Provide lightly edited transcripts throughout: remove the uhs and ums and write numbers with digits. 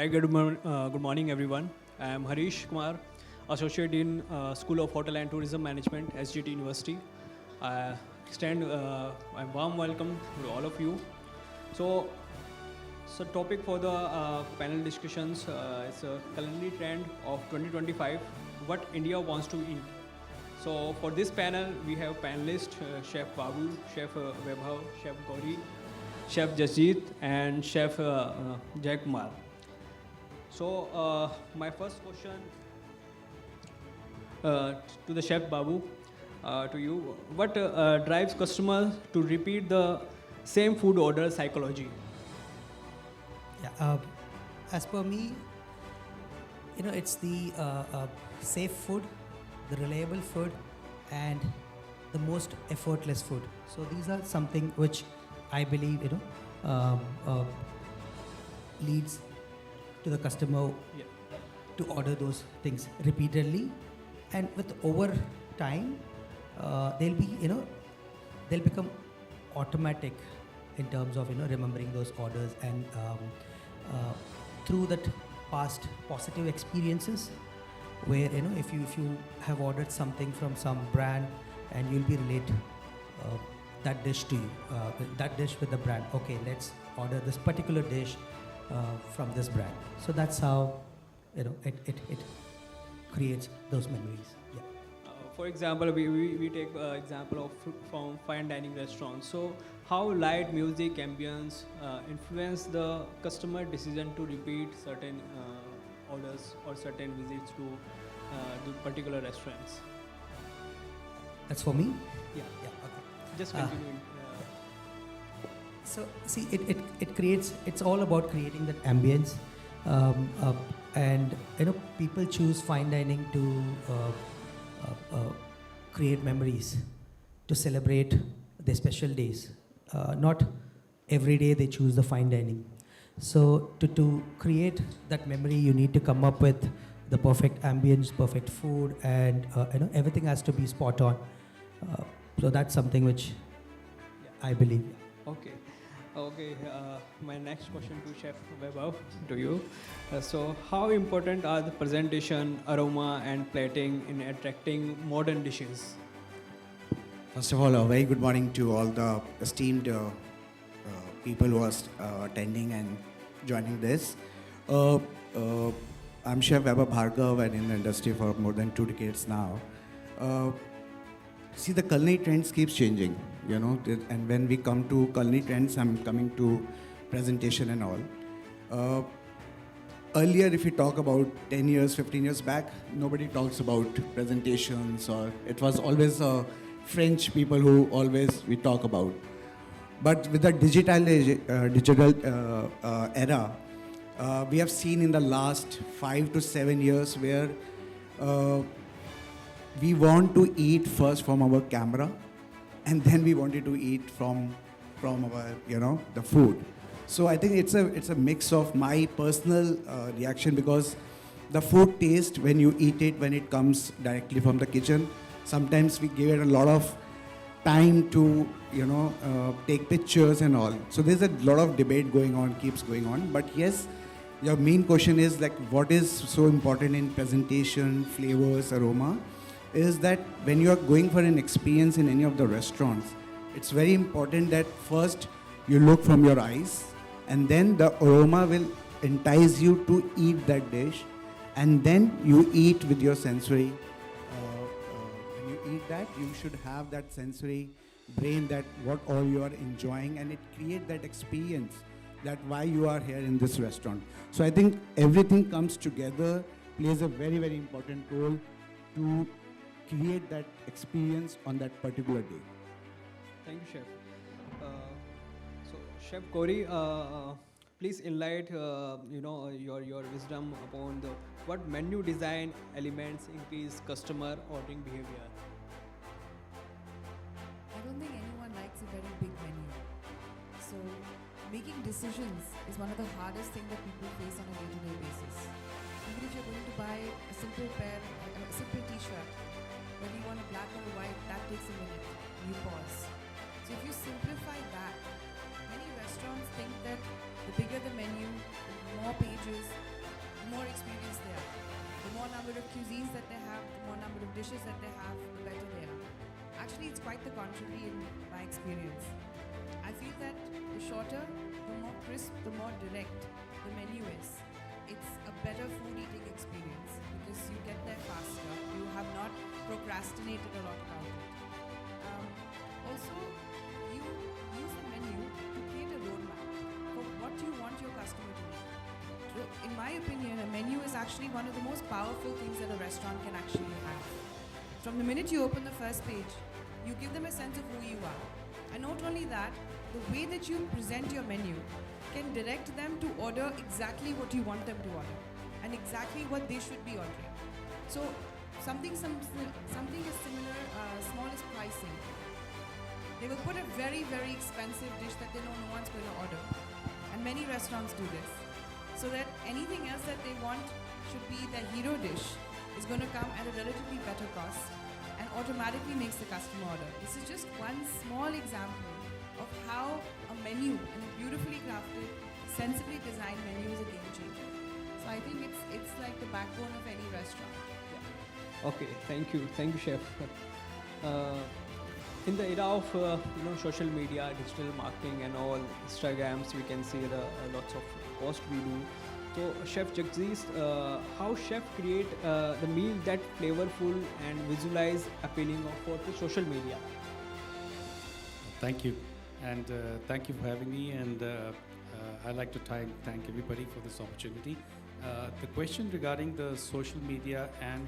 Good morning, everyone. I am Harish Kumar, Associate in School of Hotel and Tourism Management, Jasjit University. I extend a warm welcome to all of you. So, topic for the panel discussions is a culinary trend of 2025, what India wants to eat. So, for this panel, we have panelists Chef Babu, Chef Vaibhav, Chef Gauri, Chef Jasjit, and Chef Kumar. So, my first question to the Chef Babu, to you, what drives customers to repeat the same food order psychology? Yeah, as per me, it's the safe food, the reliable food, and the most effortless food. So these are something which I believe leads to the customer to order those things repeatedly, and with over time, they'll become automatic in terms of remembering those orders, and through that past positive experiences where if you have ordered something from some brand, and you'll be relate that dish to you, that dish with the brand. Okay, let's order this particular dish from this brand. So that's how it creates those memories. Yeah. For example, we take example of from fine dining restaurants. So how light music ambience influence the customer decision to repeat certain orders or certain visits to the particular restaurants? That's for me? Yeah. Okay. Just continue. So see, it creates, it's all about creating that ambience, and people choose fine dining to create memories, to celebrate their special days. Not every day they choose the fine dining. So to create that memory, you need to come up with the perfect ambience, perfect food, and everything has to be spot on. So that's something which I believe. Okay. My next question to Chef Vaibhav, to you. So how important are the presentation, aroma, and plating in attracting modern dishes? First of all, a very good morning to all the esteemed people who are attending and joining this. I'm Chef Bhargava, and in the industry for more than 2 decades now. See, the culinary trends keeps changing, and when we come to culinary trends, I'm coming to presentation and all. Earlier, if you talk about 10 years, 15 years back, nobody talks about presentations, or it was always French people who always we talk about. But with the digital era, we have seen in the last 5 to 7 years where we want to eat first from our camera, and then we wanted to eat from our the food. So I think it's a mix of my personal reaction, because the food taste when you eat it, when it comes directly from the kitchen, sometimes we give it a lot of time to take pictures and all. So there's a lot of debate keeps going on. But yes, your main question is like, what is so important in presentation, flavors, aroma, is that when you are going for an experience in any of the restaurants, it's very important that first you look from your eyes, and then the aroma will entice you to eat that dish, and then you eat with your sensory. When you eat that, you should have that sensory brain, that what all you are enjoying, and it creates that experience, that why you are here in this restaurant. So I think everything comes together, plays a very, very important role to create that experience on that particular day. Thank you, Chef. So, Chef Gauri, please enlighten your wisdom upon what menu design elements increase customer ordering behavior. I don't think anyone likes a very big menu. So making decisions is one of the hardest things that people face on a day-to-day basis. Even if you're going to buy a simple t-shirt, whether you want a black or a white, that takes a minute. You pause. So if you simplify that, many restaurants think that the bigger the menu, the more pages, number of cuisines that they have, the more number of dishes that they have, the better they are. Actually, it's quite the contrary in my experience. I feel that the shorter, the more crisp, the more direct the menu is, it's a better food eating experience because you get there faster. You have not procrastinated a lot about it. Also, you use the menu to create a roadmap for what you want your customer to eat. So, in my opinion, a menu is actually one of the most powerful things that a restaurant can actually have. From the minute you open the first page, you give them a sense of who you are. And not only that, the way that you present your menu can direct them to order exactly what you want them to order and exactly what they should be ordering. So something as similar, small as pricing. They will put a very, very expensive dish that they know no one's going to order. And many restaurants do this. So that anything else that they want should be their hero dish is going to come at a relatively better cost and automatically makes the customer order. This is just one small example of how a menu and a beautifully crafted, sensibly designed menu is a game changer. So I think it's like the backbone of any restaurant. Okay, thank you, chef. In the era of social media, digital marketing, and all Instagrams, we can see the lots of posts we do. So, Chef Jasjit, how chef create the meal that flavorful and visualize appealing for the social media? Thank you, and thank you for having me. And I'd like to thank everybody for this opportunity. The question regarding the social media and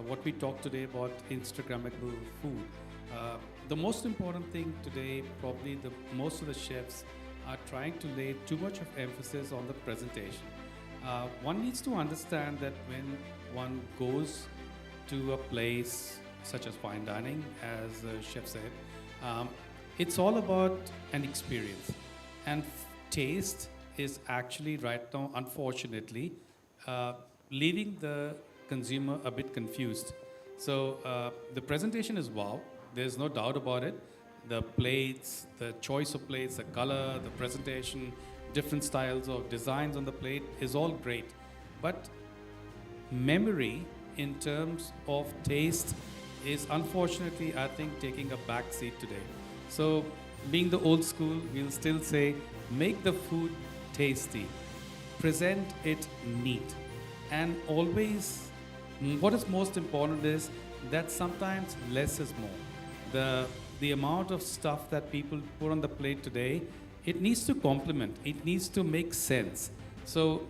what we talked today about Instagrammable food. The most important thing today, probably most of the chefs are trying to lay too much of emphasis on the presentation. One needs to understand that when one goes to a place such as fine dining, as the chef said, it's all about an experience. And taste is actually right now, unfortunately, leaving the consumer a bit confused. So the presentation is wow, there's no doubt about it. The plates, the choice of plates, the color, the presentation, different styles of designs on the plate is all great. But memory in terms of taste is unfortunately, I think, taking a back seat today. So being the old school, we'll still say, make the food tasty, present it neat, and always, what is most important is that sometimes less is more. The amount of stuff that people put on the plate today, it needs to complement, it needs to make sense. So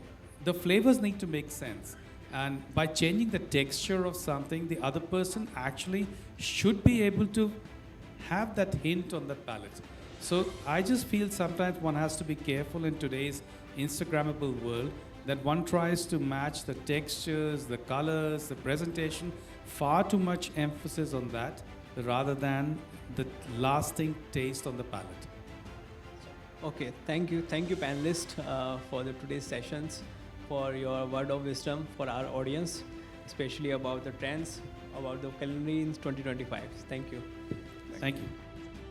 the flavors need to make sense. And by changing the texture of something, the other person actually should be able to have that hint on the palate. So I just feel sometimes one has to be careful in today's Instagrammable world that one tries to match the textures, the colors, the presentation, far too much emphasis on that rather than the lasting taste on the palate. Okay, thank you panelists for today's sessions, for your word of wisdom for our audience, especially about the trends, about the culinary in 2025. Thank you. Thank you.